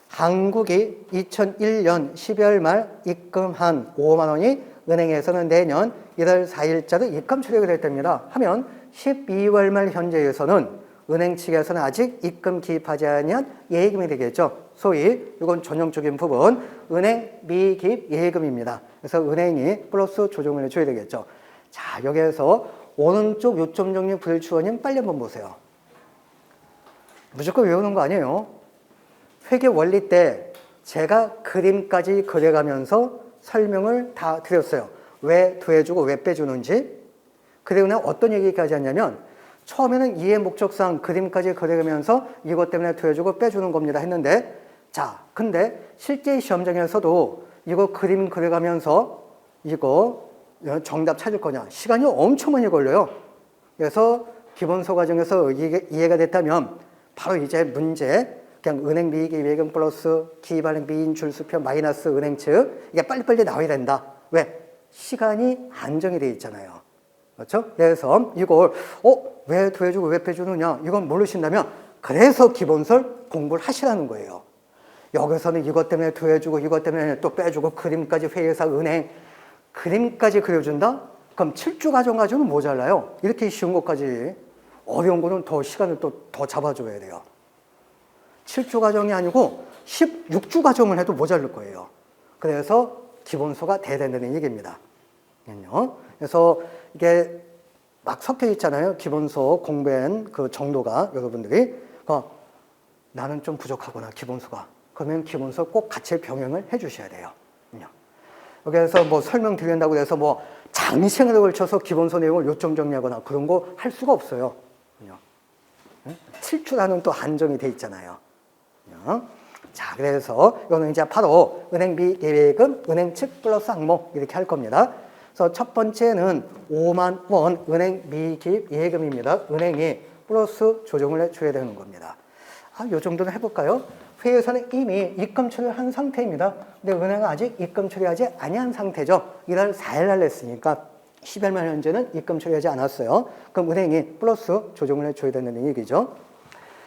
한국이 2001년 12월 말 입금한 5만 원이 은행에서는 내년 1월 4일자로 입금 처리가 될 때입니다. 하면 12월 말 현재에서는 은행 측에서는 아직 입금 기입하지 않은 예금이 되겠죠. 소위 이건 전형적인 부분 은행 미기입 예금입니다. 그래서 은행이 플러스 조정을 해줘야 되겠죠. 자, 여기에서 오른쪽 요점 정리 불일치원인 빨리 한번 보세요. 무조건 외우는 거 아니에요. 회계 원리 때 제가 그림까지 그려가면서 설명을 다 드렸어요. 왜 더해주고 왜 빼주는지. 그리고 난 어떤 얘기까지 했냐면 처음에는 이해 목적상 그림까지 그려가면서 이것 때문에 더해주고 빼주는 겁니다 했는데 자, 근데 실제 시험장에서도 이거 그림 그려가면서 이거 정답 찾을 거냐 시간이 엄청 많이 걸려요. 그래서 기본소 과정에서 이해가 됐다면 바로 이제 문제 그냥 은행 미익이 예금 플러스 기입하는 미인출 수표 마이너스 은행 측 이게 빨리빨리 나와야 된다. 왜? 시간이 한정이 돼 있잖아요. 그렇죠? 그래서 이걸 왜 더해주고 왜 빼주느냐 이건 모르신다면 그래서 기본설 공부를 하시라는 거예요. 여기서는 이것 때문에 더해주고 이것 때문에 또 빼주고 그림까지 회계사 은행 그림까지 그려준다? 그럼 7주 과정 가지고는 모자라요. 이렇게 쉬운 것까지 어려운 거는 더 시간을 또 더 잡아줘야 돼요. 7주 과정이 아니고 16주 과정을 해도 모자랄 거예요. 그래서 기본소가 돼야 된다는 얘기입니다. 그래서 이게 막 섞여 있잖아요. 기본소 공부한 그 정도가 여러분들이 나는 좀 부족하구나 기본소가. 그러면 기본소 꼭 같이 병행을 해주셔야 돼요. 여기서 뭐 설명드린다고 해서 뭐 장시간에 걸쳐서 기본소 내용을 요점 정리하거나 그런 거 할 수가 없어요. 7주라는 또 한정이 돼 있잖아요. 자, 그래서 이거는 이제 바로 은행비 예금, 은행 측 플러스 항목 이렇게 할 겁니다. 그래서 첫 번째는 5만 원 은행 미기입 예금입니다. 은행이 플러스 조정을 해줘야 되는 겁니다. 요 정도는 해볼까요? 회계사는 이미 입금 처리를 한 상태입니다. 근데 은행은 아직 입금 처리하지 아니한 상태죠. 1월 4일 날 냈으니까 10일 말 현재는 입금 처리하지 않았어요. 그럼 은행이 플러스 조정을 해줘야 된다는 얘기죠.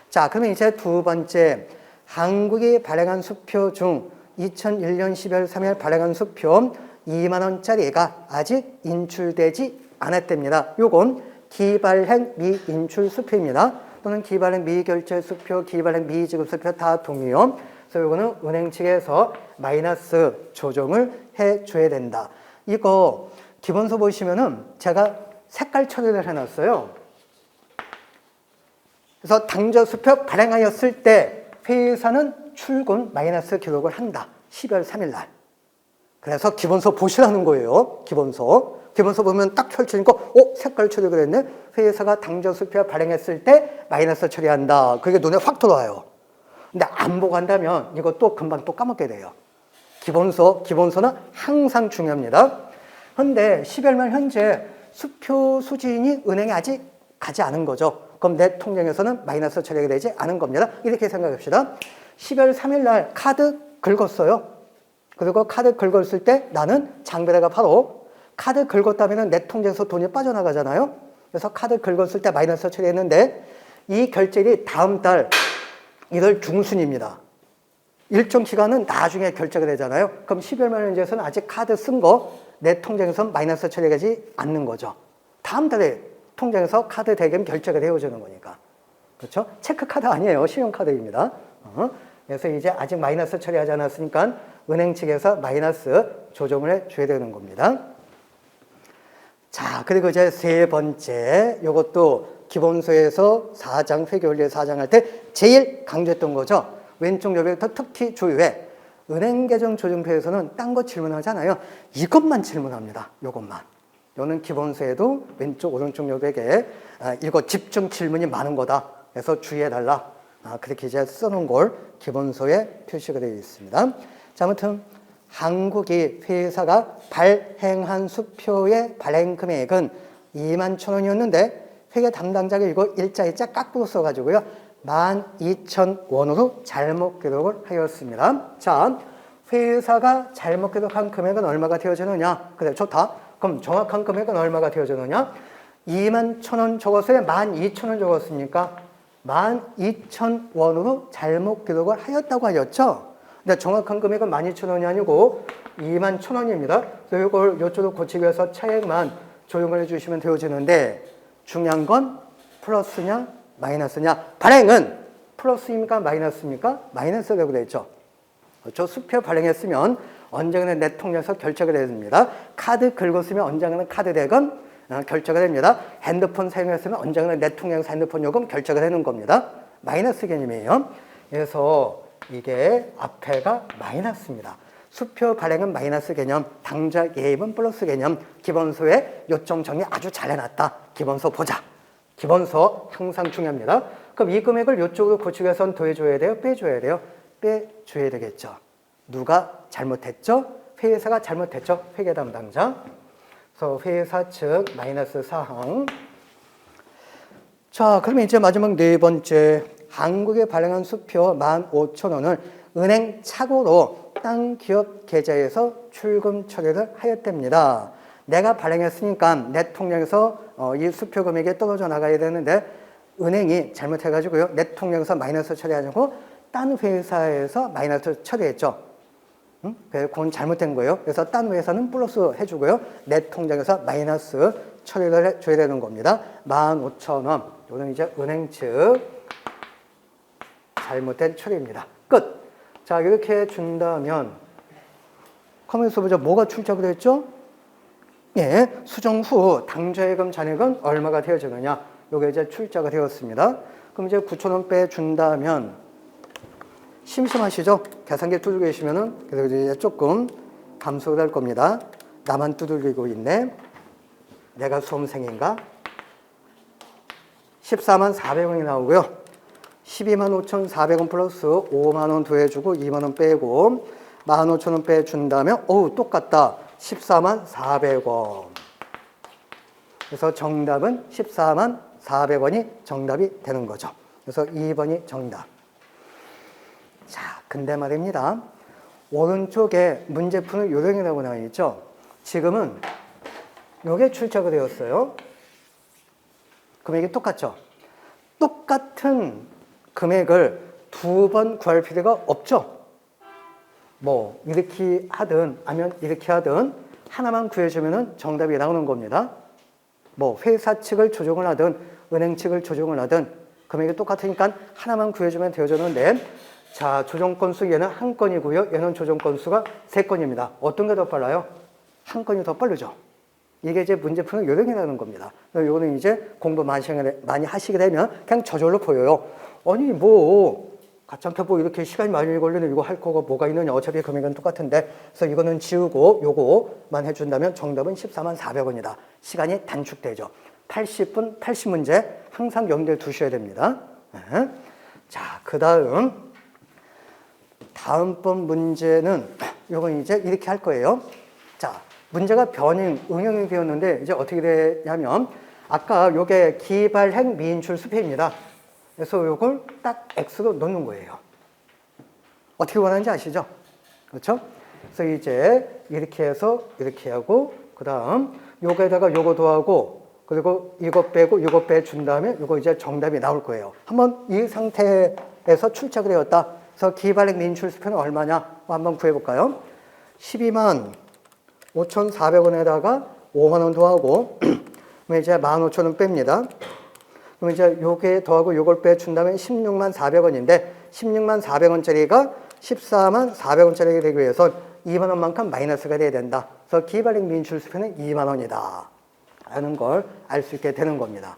자, 그러면 이제 두 번째. 한국이 발행한 수표 중 2001년 12월 3일 발행한 수표 2만 원짜리가 아직 인출되지 않았답니다. 요건 기발행 미인출 수표입니다. 또는 기발행 미결제 수표, 기발행 미지급 수표 다 동의요. 그래서 요거는 은행 측에서 마이너스 조정을 해줘야 된다. 이거 기본서 보시면은 제가 색깔 처리를 해놨어요. 그래서 당좌 수표 발행하였을 때 회사는 출금 마이너스 기록을 한다. 12월 3일 날. 그래서 기본서 보시라는 거예요. 기본서 보면 딱 펼쳐지니까 색깔 처리를 했네. 회사가 당좌 수표 발행했을 때 마이너스 처리한다. 그게 눈에 확 들어와요. 근데 안 보고 한다면 이것도 금방 또 까먹게 돼요. 기본서는 항상 중요합니다. 그런데 12월 말 현재 수표 수진이 은행에 아직 가지 않은 거죠. 그럼 내 통장에서는 마이너스 처리가 되지 않은 겁니다. 이렇게 생각합시다. 12월 3일 날 카드 긁었어요. 그리고 카드 긁었을 때 나는 장배래가 바로 카드 긁었다면 내 통장에서 돈이 빠져나가잖아요. 그래서 카드 긁었을 때 마이너스 처리했는데 이 결제일이 다음 달 1월 중순입니다. 일정 기간은 나중에 결제가 되잖아요. 그럼 12월 말 현재에서는 아직 카드 쓴 거 내 통장에서 마이너스 처리하지 않는 거죠. 다음 달에 통장에서 카드 대금 결제가 되어지는 거니까. 그렇죠? 체크카드 아니에요. 신용카드입니다. 그래서 이제 아직 마이너스 처리하지 않았으니까 은행 측에서 마이너스 조정을 해줘야 되는 겁니다. 자, 그리고 이제 세 번째, 이것도 기본서에서 4장, 회계원리 4장 할 때 제일 강조했던 거죠. 왼쪽 옆에부터 특히 주의해. 은행 계정 조정표에서는 딴 거 질문하잖아요. 이것만 질문합니다. 요것만. 요는 기본서에도 왼쪽, 오른쪽 옆에 이거 집중 질문이 많은 거다. 그래서 주의해달라. 그렇게 이제 써놓은 걸 기본서에 표시가 되어 있습니다. 자, 아무튼 한국이 회사가 발행한 수표의 발행 금액은 2만 1,000원이었는데 회계 담당자가 이거 일자 깎고 써가지고요. 12,000원으로 잘못 기록을 하였습니다. 자, 회사가 잘못 기록한 금액은 얼마가 되어지느냐? 그래, 좋다. 그럼 정확한 금액은 얼마가 되어지느냐? 2만 1,000원 적었어요? 12,000원 적었습니까? 12,000원으로 잘못 기록을 하였다고 하였죠? 근데 정확한 금액은 12,000원이 아니고 2만 1,000원입니다. 그래서 이걸 이쪽으로 고치기 위해서 차액만 조정을 해주시면 되어지는데 중요한 건 플러스냐 마이너스냐. 발행은 플러스입니까 마이너스입니까? 마이너스가 되고 있죠. 저 수표 발행했으면 언젠가는 내 통장에서 결제가 됩니다. 카드 긁었으면 언젠가는 카드 대금 결제가 됩니다. 핸드폰 사용했으면 언젠가는 내 통장에서 핸드폰 요금 결제가 되는 겁니다. 마이너스 개념이에요. 그래서 이게 앞에가 마이너스입니다. 수표 발행은 마이너스 개념, 당좌 예입은 플러스 개념, 기본서에 요점 정리 아주 잘 해놨다. 기본서 보자. 기본서 항상 중요합니다. 그럼 이 금액을 이쪽으로 고치기 위해서는 더해줘야 돼요? 빼줘야 돼요? 빼줘야 되겠죠. 누가 잘못했죠? 회사가 잘못했죠. 회계 담당자. 그래서 회사 측 마이너스 사항. 자, 그러면 이제 마지막 네 번째. 한국에 발행한 수표 15,000원을 은행 착오로 딴 기업 계좌에서 출금 처리를 하였답니다. 내가 발행했으니까 내 통장에서 이 수표 금액이 떨어져 나가야 되는데 은행이 잘못해가지고요. 내 통장에서 마이너스 처리하고 딴 회사에서 마이너스 처리했죠. 그건 잘못된 거예요. 그래서 딴 회사는 플러스 해주고요. 내 통장에서 마이너스 처리를 해줘야 되는 겁니다. 15,000원. 이거는 이제 은행 측 잘못된 처리입니다. 끝. 자, 이렇게 준다면 커면서 보자. 뭐가 출자가 됐죠? 예, 수정 후 당좌예금 잔액은 얼마가 되어지느냐? 요게 이제 출자가 되었습니다. 그럼 이제 9,000원 빼준다면 심심하시죠? 계산기 두들겨 계시면은 그래서 이제 조금 감소가 될 겁니다. 나만 두들기고 있네. 내가 수험생인가? 14만 400원이 나오고요. 12만 5,400원 플러스 5만 원 더해주고 2만 원 빼고 15,000원 빼준다면 똑같다. 14만 400원. 그래서 정답은 14만 400원이 정답이 되는 거죠. 그래서 2번이 정답. 자, 근데 말입니다. 오른쪽에 문제 푸는 요령이라고 나와 있죠. 지금은 요게 출제가 되었어요. 금액이 똑같죠. 똑같은 금액을 두 번 구할 필요가 없죠. 뭐 이렇게 하든 아니면 이렇게 하든 하나만 구해주면은 정답이 나오는 겁니다. 뭐 회사 측을 조정을 하든 은행 측을 조정을 하든 금액이 똑같으니까 하나만 구해주면 되어졌는데, 자, 조정 건수 얘는 한 건이고요. 얘는 조정 건수가 세 건입니다. 어떤 게 더 빨라요? 한 건이 더 빠르죠. 이게 이제 문제 푸는 요령이라는 겁니다. 요거는 이제 공부 많이 하시게 되면 그냥 저절로 보여요. 아니 뭐 가짜한테 뭐 이렇게 시간이 많이 걸리는 이거 할 거가 뭐가 있느냐. 어차피 금액은 똑같은데. 그래서 이거는 지우고 요거만 해준다면 정답은 14만 400원이다. 시간이 단축되죠. 80분 80문제 항상 염두에 두셔야 됩니다. 네. 자, 그 다음번 문제는 요건 이제 이렇게 할 거예요. 자, 문제가 변형, 응용이 되었는데 이제 어떻게 되냐면 아까 요게 기발행 미인출 수표입니다. 그래서 요걸 딱 X로 놓는 거예요. 어떻게 원하는지 아시죠? 그렇죠? 그래서 이제 이렇게 해서 이렇게 하고 그 다음 요거에다가 요거 더하고 그리고 이거 빼고 이거 빼준 다음에 요거 이제 정답이 나올 거예요. 한번 이 상태에서 출제가 되었다. 그래서 기발행 미인출 수표는 얼마냐? 한번 구해볼까요? 12만 5,400원에다가 5만 원 더하고 그럼 이제 15,000원 뺍니다. 그럼 이제 요게 더하고 요걸 빼준다면 16만 400원인데 16만 400원짜리가 14만 400원짜리가 되기 위해서 2만 원만큼 마이너스가 돼야 된다. 그래서 기발행 미인출 수표는 2만 원이다. 라는 걸 알 수 있게 되는 겁니다.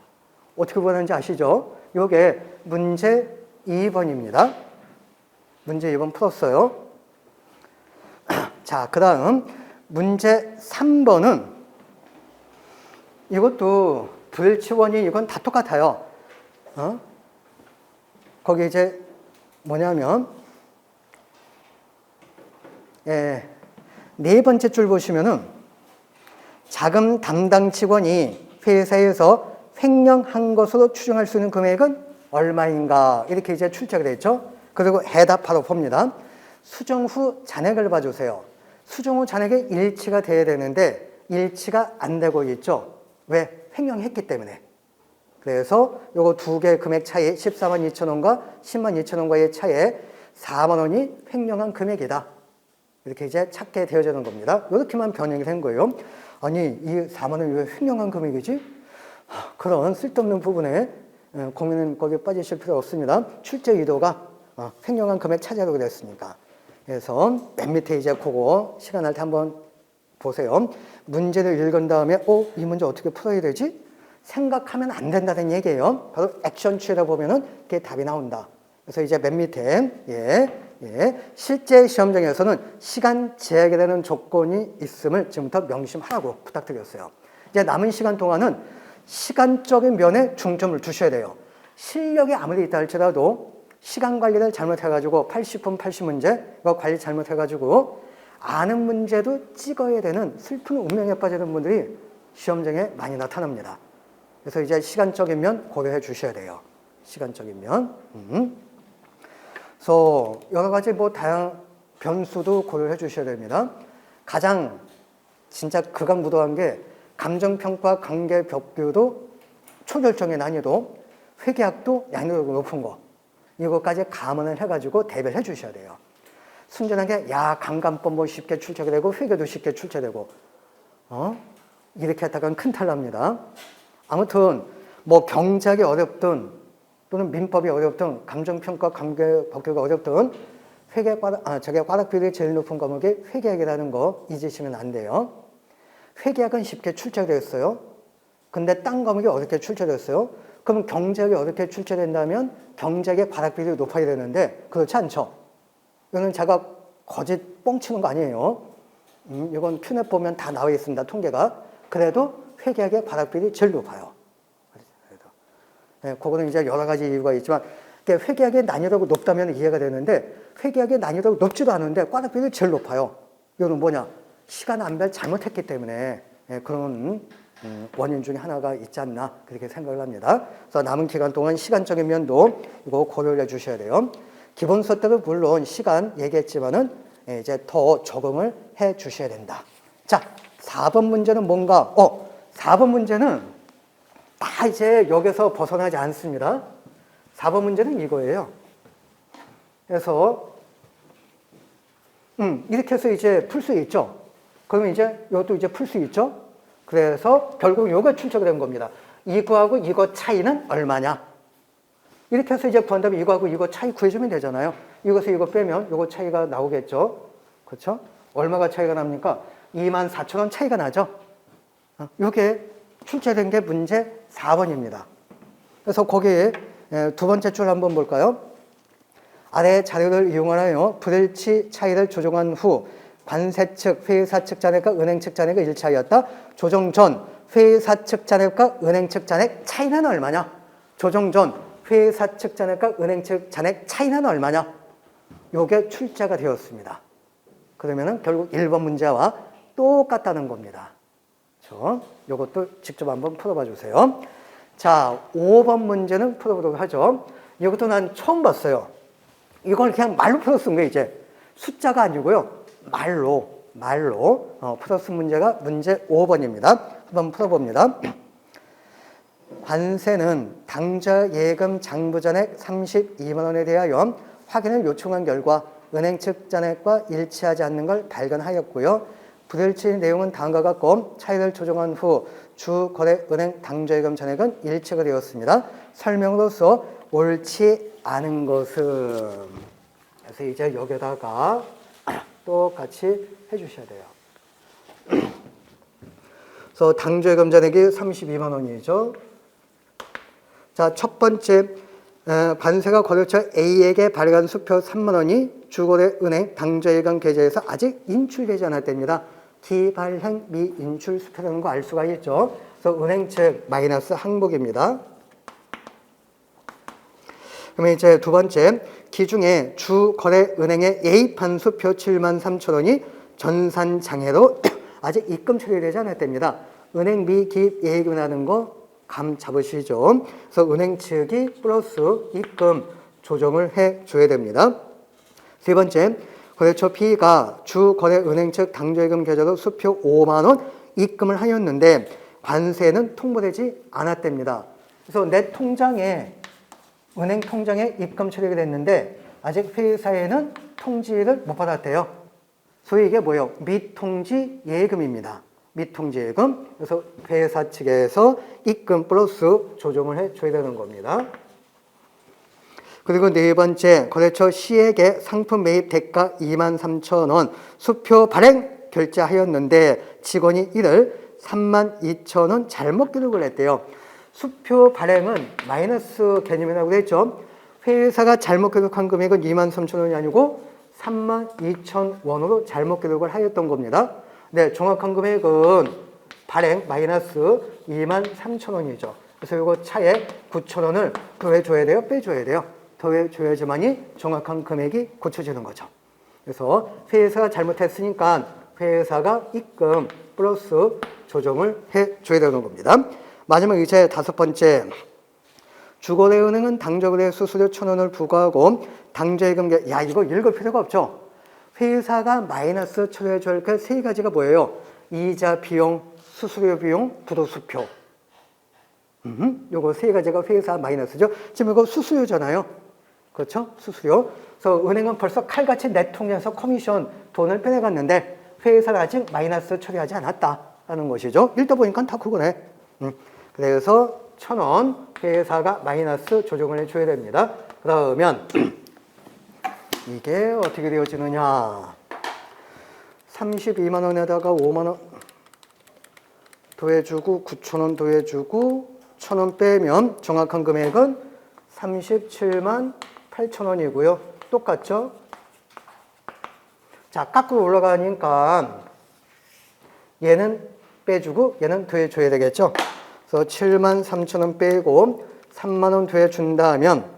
어떻게 보는지 아시죠? 요게 문제 2번입니다. 문제 2번 풀었어요. 자, 그 다음 문제 3번은 이것도 불일치원이 이건 다 똑같아요. 거기 이제 뭐냐면 네 번째 줄 보시면은 자금 담당 직원이 회사에서 횡령한 것으로 추정할 수 있는 금액은 얼마인가 이렇게 이제 출제가 됐죠. 그리고 해답하러 봅니다. 수정 후 잔액을 봐주세요. 수정 후 잔액이 일치가 돼야 되는데 일치가 안 되고 있죠. 왜? 횡령했기 때문에. 그래서 요거 두 개 금액 차이 14만 2천 원과 10만 2천 원과의 차이에 4만 원이 횡령한 금액이다. 이렇게 이제 찾게 되어지는 겁니다. 이렇게만 변형이 된 거예요. 아니 이 4만 원이 왜 횡령한 금액이지? 그런 쓸데없는 부분에 고민은 거기에 빠지실 필요 없습니다. 출제 의도가 횡령한 금액 찾아보게 됐으니까. 그래서 맨 밑에 이제 그거 시간 날 때 한번 보세요. 문제를 읽은 다음에 이 문제 어떻게 풀어야 되지? 생각하면 안 된다는 얘기예요. 바로 액션 취해다 보면은 그게 답이 나온다. 그래서 이제 맨 밑에 실제 시험장에서는 시간 제약이 되는 조건이 있음을 지금부터 명심하라고 부탁드렸어요. 이제 남은 시간 동안은 시간적인 면에 중점을 두셔야 돼요. 실력이 아무리 있다 할지라도 시간 관리를 잘못해가지고 80분 80문제 이거 관리 잘못해가지고 아는 문제도 찍어야 되는 슬픈 운명에 빠지는 분들이 시험장에 많이 나타납니다. 그래서 이제 시간적인 면 고려해 주셔야 돼요. 시간적인 면. 그래서 여러 가지 뭐 다양한 변수도 고려해 주셔야 됩니다. 가장 진짜 극악무도한 게 감정평가 관계법규도 초결정의 난이도, 회계학도 난이도가 높은 거. 이것까지 감안을 해가지고 대비를 해주셔야 돼요. 순전하게 감감법 뭐 쉽게 출제가 되고 회계도 쉽게 출제되고 이렇게 했다간 큰 탈 납니다. 아무튼 뭐 경제학이 어렵든 또는 민법이 어렵든 감정평가 관계법규가 어렵든 과락 비율이 제일 높은 과목이 회계학이라는 거 잊으시면 안 돼요. 회계학은 쉽게 출제됐어요. 근데 딴 과목이 어렵게 출제됐어요. 그럼 경제학이 어렵게 출제된다면 경제학의 과락 비율이 높아야 되는데 그렇지 않죠. 이거는 제가 거짓 뻥치는 거 아니에요. 이건 큐넷 보면 다 나와 있습니다. 통계가. 그래도 회계학의 과락 비율이 제일 높아요. 그거는 이제 여러 가지 이유가 있지만 회계학의 난이도가 높다면 이해가 되는데 회계학의 난이도가 높지도 않은데 과락 비율이 제일 높아요. 이거는 뭐냐? 시간 안배를 잘못했기 때문에 그런 원인 중에 하나가 있지 않나 그렇게 생각을 합니다. 그래서 남은 기간 동안 시간적인 면도 이거 고려해 주셔야 돼요. 기본서 때도 물론 시간 얘기했지만은 이제 더 적응을 해 주셔야 된다. 자, 4번 문제는 뭔가? 4번 문제는 다 이제 여기서 벗어나지 않습니다. 4번 문제는 이거예요. 그래서 이렇게 해서 이제 풀 수 있죠. 그러면 이제 이것도 이제 풀 수 있죠? 그래서 결국 요거 출제가 된 겁니다. 이거하고 이거 차이는 얼마냐? 이렇게 해서 이제 구한 다음에 이거하고 이거 차이 구해주면 되잖아요. 이것에서 이거 빼면 요거 차이가 나오겠죠? 그렇죠? 얼마가 차이가 납니까? 24,000원 차이가 나죠? 요게 출제된 게 문제 4번입니다. 그래서 거기에 두 번째 줄 한번 볼까요? 아래 자료를 이용하여 부들치 차이를 조정한 후 관세 측, 회사 측 잔액과 은행 측 잔액의 일차이였다. 조정 전 회사 측 잔액과 은행 측 잔액 차이는 얼마냐? 조정 전 회사 측 잔액과 은행 측 잔액 차이는 얼마냐? 요게 출제가 되었습니다. 그러면은 결국 1번 문제와 똑같다는 겁니다. 그렇죠? 요것도 직접 한번 풀어봐 주세요. 자, 5번 문제는 풀어보도록 하죠. 이것도 난 처음 봤어요. 이걸 그냥 말로 풀어 쓴 거예요, 이제. 숫자가 아니고요. 말로 풀어 쓴 문제가 문제 5번입니다. 한번 풀어봅니다. 관세는 당좌 예금 장부 잔액 32만 원에 대하여 확인을 요청한 결과 은행 측 잔액과 일치하지 않는 걸 발견하였고요. 부들치 내용은 다음과 같고 차이를 조정한 후 주거래 은행 당좌 예금 잔액은 일치가 되었습니다. 설명으로서 옳지 않은 것은, 그래서 이제 여기다가 똑같이 해주셔야 돼요. 그래서 당좌 예금 잔액이 32만 원이죠. 자, 첫 번째, 관세가 거래처 A에게 발행한 수표 3만 원이 주거래 은행 당좌 예금 계좌에서 아직 인출되지 않았답니다. 기발행 미인출 수표라는 거 알 수가 있죠. 그래서 은행 측 마이너스 항목입니다. 그러면 이제 두 번째, 기중에 주거래은행에 예입한 수표 73,000원이 전산장애로 아직 입금 처리되지 않았답니다. 은행 미기입 예금이라는 거 감 잡으시죠. 그래서 은행 측이 플러스 입금 조정을 해줘야 됩니다. 세 번째, 거래처 B가 주거래은행 측 당좌예금 계좌로 수표 5만 원 입금을 하였는데 관세는 통보되지 않았답니다. 그래서 내 통장에 은행 통장에 입금 처리가 됐는데 아직 회사에는 통지를 못 받았대요. 소위 이게 뭐예요? 미통지 예금입니다. 미통지 예금. 그래서 회사 측에서 입금 플러스 조정을 해줘야 되는 겁니다. 그리고 네 번째, 거래처 C에게 상품 매입 대가 23,000원 수표 발행 결제하였는데 직원이 이를 32,000원 잘못 기록을 했대요. 수표 발행은 마이너스 개념이라고 했죠. 회사가 잘못 기록한 금액은 23,000원이 아니고 32,000원으로 잘못 기록을 하였던 겁니다. 네, 정확한 금액은 발행 마이너스 23,000원이죠. 그래서 이거 차에 9,000원을 더해줘야 돼요? 빼줘야 돼요? 더해줘야지만이 정확한 금액이 고쳐지는 거죠. 그래서 회사가 잘못했으니까 회사가 입금 플러스 조정을 해줘야 되는 겁니다. 마지막 이제 다섯 번째, 주거래은행은 당좌거래 수수료 1,000원을 부과하고 당좌예금, 야 이거 읽을 필요가 없죠. 회사가 마이너스 처리해줄 그 세 가지가 뭐예요? 이자 비용, 수수료 비용, 부도수표. 요거 세 가지가 회사 마이너스죠. 지금 이거 수수료잖아요. 그렇죠? 수수료. 그래서 은행은 벌써 칼같이 내 통장에서 커미션 돈을 빼내갔는데 회사는 아직 마이너스 처리하지 않았다라는 것이죠. 읽다 보니까 다 그거네. 그래서 1,000원 회사가 마이너스 조정을 해줘야 됩니다. 그러면 이게 어떻게 되어지느냐. 32만 원에다가 5만 원 더해주고 9,000원 더해주고 1,000원 빼면 정확한 금액은 37만 8,000원이고요. 똑같죠? 자, 깎고 올라가니까 얘는 빼주고 얘는 더해줘야 되겠죠? 그래서 7만 3,000원 빼고 3만 원 더해준다면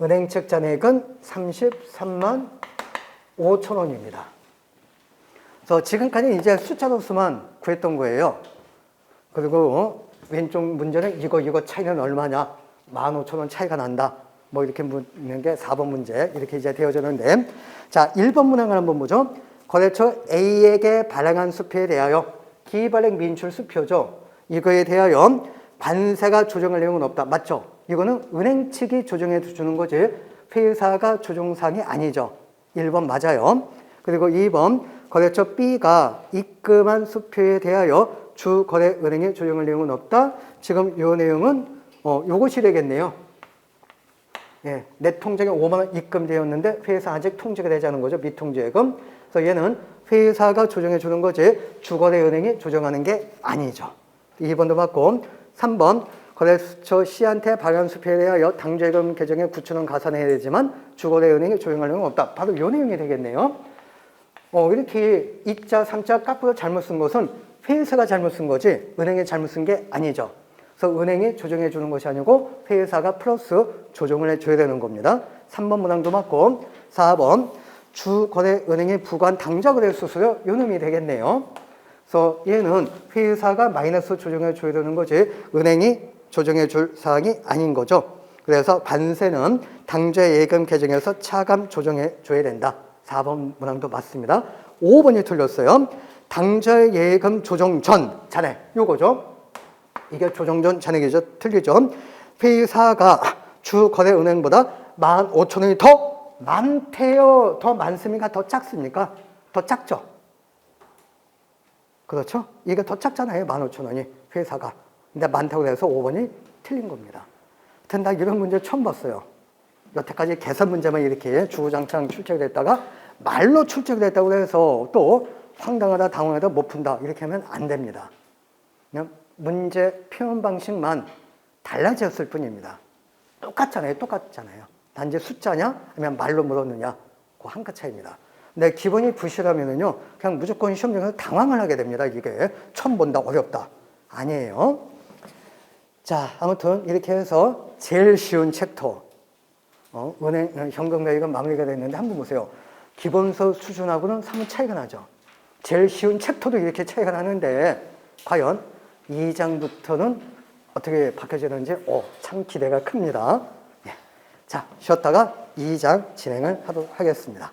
은행 측 잔액은 33만 5,000원입니다. 그래서 지금까지 이제 숫자로서만 구했던 거예요. 그리고 왼쪽 문제는 이거 차이는 얼마냐? 15,000원 차이가 난다. 뭐 이렇게 묻는 게 4번 문제 이렇게 이제 되어졌는데, 자 1번 문항을 한번 보죠. 거래처 A에게 발행한 수표에 대하여 기발행 미인출 수표죠. 이거에 대하여 관세가 조정할 내용은 없다. 맞죠? 이거는 은행 측이 조정해 주는 거지 회사가 조정사항이 아니죠. 1번 맞아요. 그리고 2번 거래처 B가 입금한 수표에 대하여 주거래은행이 조정할 내용은 없다. 지금 이 내용은 요것이 되겠네요. 예, 내 통장에 5만 원 입금되었는데 회사 아직 통지가 되지 않은 거죠. 미통지예금. 그래서 얘는 회사가 조정해 주는 거지 주거래은행이 조정하는 게 아니죠. 2번도 맞고 3번 거래처 C한테 발행 수표에 대하여 당좌예금 계정에 9,000원 가산해야 되지만 주거래은행이 조정할 내용은 없다. 바로 이 내용이 되겠네요. 이렇게 이자, 삼자 깎고서 잘못 쓴 것은 회사가 잘못 쓴 거지 은행이 잘못 쓴 게 아니죠. 그래서 은행이 조정해 주는 것이 아니고 회사가 플러스 조정을 해줘야 되는 겁니다. 3번 문항도 맞고 4번 주거래은행이 부과한 당좌거래 수수료 요 놈이 되겠네요. 그래서 얘는 회사가 마이너스 조정해 줘야 되는 거지 은행이 조정해 줄 사항이 아닌 거죠. 그래서 관세는 당좌예금 계정에서 차감 조정해 줘야 된다. 4번 문항도 맞습니다. 5번이 틀렸어요. 당좌예금 조정 전 잔액 요거죠. 이게 조정 전 잔액이죠. 틀리죠. 회사가 주거래은행보다 15,000원이 더 많대요. 더 많습니까? 더 작습니까? 더 작죠. 그렇죠? 이게 더 작잖아요. 15,000원이 회사가. 근데 많다고 해서 5번이 틀린 겁니다. 하여튼 나 이런 문제 처음 봤어요. 여태까지 계산 문제만 이렇게 주구장창 출제됐다가 말로 출제됐다고 해서 또 황당하다 당황하다 못 푼다 이렇게 하면 안 됩니다. 그냥 문제 표현 방식만 달라졌을 뿐입니다. 똑같잖아요. 단지 숫자냐 아니면 말로 물었느냐 그 한 끗 차이입니다. 근데 기본이 부실하면은요 그냥 무조건 시험장에서 당황을 하게 됩니다. 이게 처음 본다 어렵다 아니에요. 자 아무튼 이렇게 해서 제일 쉬운 챕터 은행 현금가액은 마무리가 됐는데 한번 보세요. 기본서 수준하고는 상당히 차이가 나죠. 제일 쉬운 챕터도 이렇게 차이가 나는데 과연 2장부터는 어떻게 바뀌어지는지 참 기대가 큽니다. 자 쉬었다가 2장 진행을 하도록 하겠습니다.